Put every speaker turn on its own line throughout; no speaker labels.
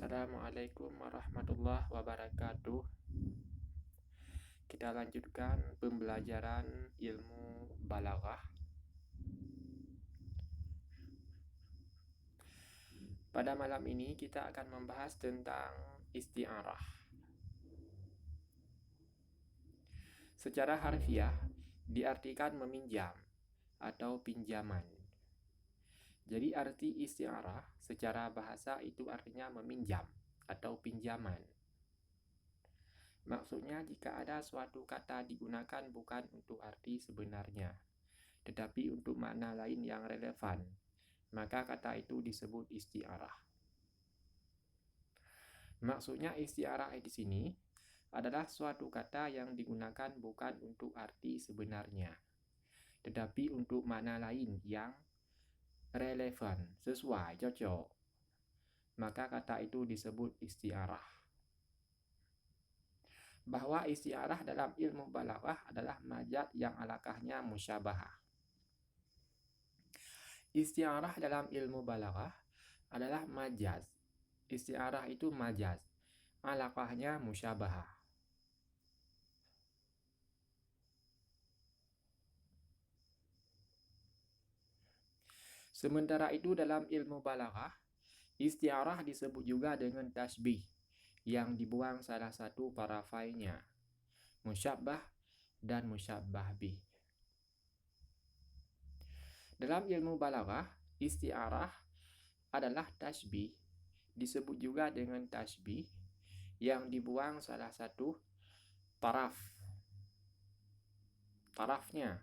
Assalamualaikum warahmatullahi wabarakatuh. Kita lanjutkan pembelajaran ilmu balaghah. Pada malam ini kita akan membahas tentang isti'arah. Secara harfiah diartikan meminjam atau pinjaman. Jadi arti isti'arah secara bahasa itu artinya meminjam atau pinjaman. Maksudnya jika ada suatu kata digunakan bukan untuk arti sebenarnya, tetapi untuk makna lain yang relevan, maka kata itu disebut isti'arah. Maksudnya isti'arah di sini adalah suatu kata yang digunakan bukan untuk arti sebenarnya, tetapi untuk makna lain yang relevan, sesuai, cocok. Maka kata itu disebut isti'arah. Bahwa isti'arah dalam ilmu balaghah adalah majaz yang alakahnya musyabahah. Isti'arah dalam ilmu balaghah adalah majaz. Isti'arah itu majaz, alakahnya musyabahah. Sementara itu dalam ilmu balaghah, isti'arah disebut juga dengan tasbih, yang dibuang salah satu parafainya, musyabbah dan musyabbah bih. Dalam ilmu balaghah, isti'arah adalah tasbih, disebut juga dengan tasbih, yang dibuang salah satu tarafnya,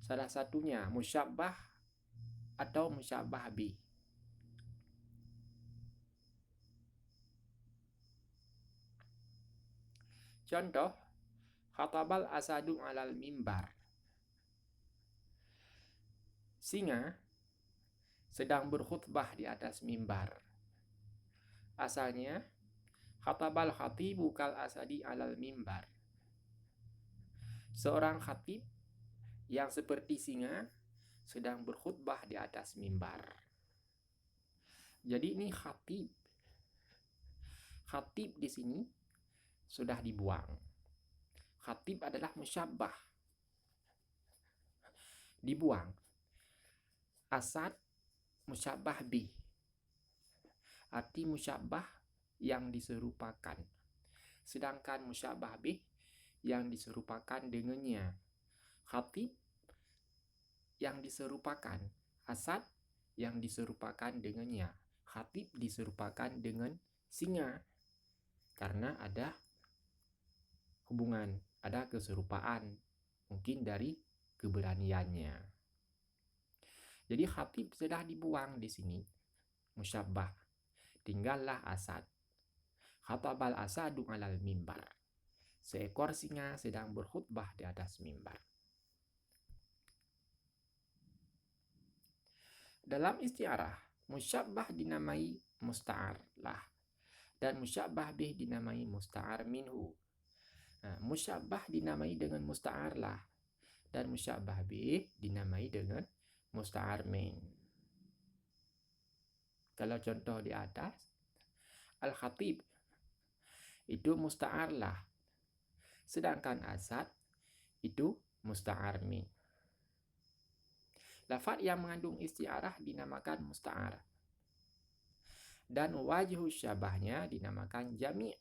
salah satunya musyabbah atau musyabbah bih. Contoh, khatabal asadu alal mimbar. Singa sedang berkhutbah di atas mimbar. Asalnya, khatabal khatibu kal asadi alal mimbar. Seorang khatib yang seperti singa sedang berkhutbah di atas mimbar. Jadi ini khatib. Khatib di sini sudah dibuang. Khatib adalah musyabbah, dibuang. Asad musyabbah bih, arti musyabbah yang diserupakan. Sedangkan musyabbah bih yang diserupakan dengannya. Khatib yang diserupakan, asad yang diserupakan dengannya. Khatib diserupakan dengan singa karena ada hubungan, ada keserupaan, mungkin dari keberaniannya. Jadi khatib sudah dibuang di sini, musyabbah. Tinggallah asad. Khatabal asadu alal mimbar. Seekor singa sedang berkhutbah di atas mimbar. Dalam isti'arah, musyabbah dinamai musta'ar lah, dan musyabbah bih dinamai musta'ar minhu. Nah, musyabbah dinamai dengan musta'ar lah, dan musyabbah bih dinamai dengan musta'ar min. Kalau contoh di atas, al-khatib itu musta'ar lah, sedangkan asad itu musta'ar min. Lafaz yang mengandung isti'arah dinamakan musta'ar, dan wajhu syabahnya dinamakan jami'.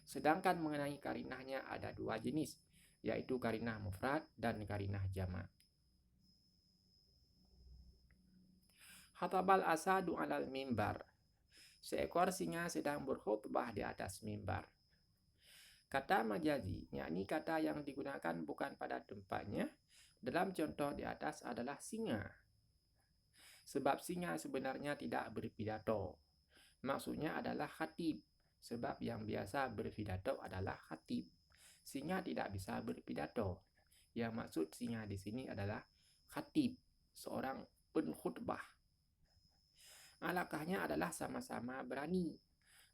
Sedangkan mengenai karinahnya ada dua jenis, yaitu karinah mufrad dan karinah jama'. Khatabal asadu alal mimbar. Seekor singa sedang berkhutbah di atas mimbar. Kata majazi, yakni kata yang digunakan bukan pada tempatnya, dalam contoh di atas adalah singa. Sebab singa sebenarnya tidak berpidato. Maksudnya adalah khatib, sebab yang biasa berpidato adalah khatib. Singa tidak bisa berpidato. Yang maksud singa di sini adalah khatib, seorang penkhutbah. Alakahnya adalah sama-sama berani.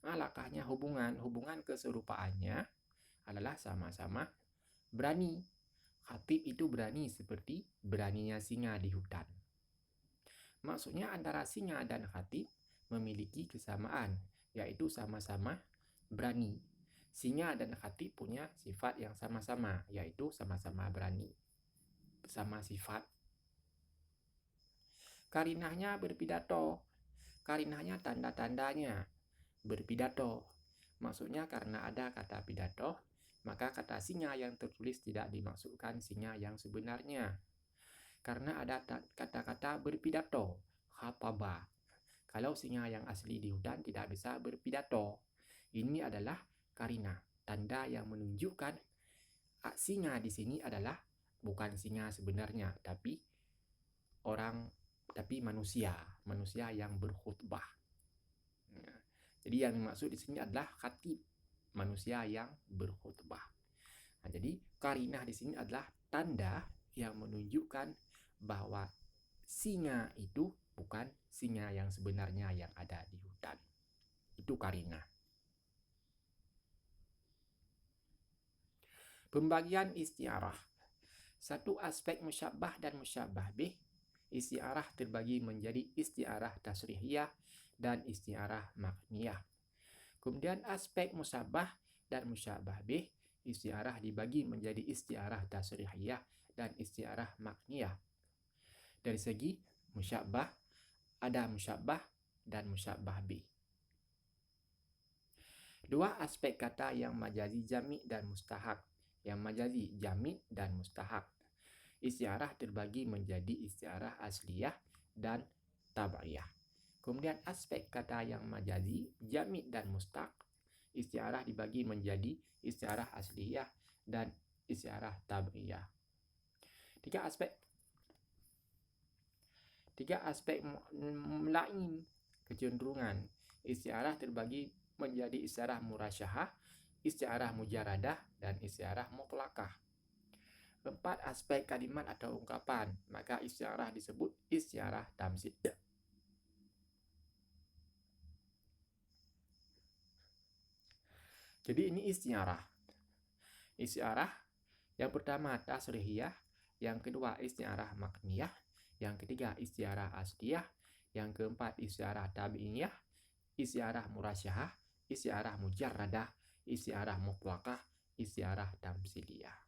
Alakahnya hubungan keserupaannya adalah sama-sama berani. Khatib itu berani seperti beraninya singa di hutan. Maksudnya antara singa dan khatib memiliki kesamaan, yaitu sama-sama berani. Singa dan khatib punya sifat yang sama-sama, yaitu sama-sama berani. Sama sifat. Karinahnya berpidato. Karinahnya tanda-tandanya berpidato. Maksudnya karena ada kata pidato, maka kata singa yang tertulis tidak dimaksudkan singa yang sebenarnya. Karena ada kata-kata berpidato, khataba. Kalau singa yang asli di hutan tidak bisa berpidato. Ini adalah karina, tanda yang menunjukkan singa di sini adalah bukan singa sebenarnya, tapi manusia yang berkhutbah. Jadi yang dimaksud di sini adalah khatib, manusia yang berkhutbah. Jadi karinah di sini adalah tanda yang menunjukkan bahwa singa itu bukan singa yang sebenarnya yang ada di hutan. Itu karinah. Pembagian istiarah. Satu aspek musyabbah dan musyabbah bih. Istiarah terbagi menjadi istiarah tasrihiyah dan istiarah makniyah. Kemudian aspek musyabbah dan musyabbah bih, istiarah dibagi menjadi istiarah tasrihiyah dan istiarah makniyah. Dari segi musyabbah, ada musyabbah dan musyabbah bih. Dua aspek kata yang majazi jami' dan mustahak. Yang majazi jami' dan mustahak. Istiarah terbagi menjadi istiarah asliyah dan tab'iyah. Kemudian aspek kata yang majazi, jami' dan mustaq, istiarah dibagi menjadi istiarah asliyah dan istiarah tab'iyah. Tiga aspek lain kecenderungan. Istiarah terbagi menjadi istiarah murasyahah, istiarah mujaradah, dan istiarah mutlakah. 4 aspek kalimat atau ungkapan, maka istiarah disebut istiarah tamsil. Jadi ini istiarah. Istiarah yang pertama tasrihiyah, yang kedua istiarah makniyah, yang ketiga istiarah asliyah, yang keempat istiarah tabi'iyah, istiarah murasyahah, istiarah mujarradah, istiarah mutlaqah, istiarah tamsiliyah.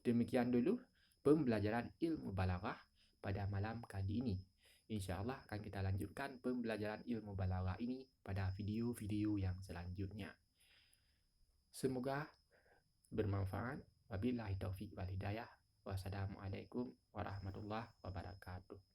Demikian dulu pembelajaran ilmu balaghah pada malam kali ini. InsyaAllah akan kita lanjutkan pembelajaran ilmu balaghah ini pada video-video yang selanjutnya. Semoga bermanfaat. Wabillahi taufiq wal hidayah. Wassalamualaikum warahmatullahi wabarakatuh.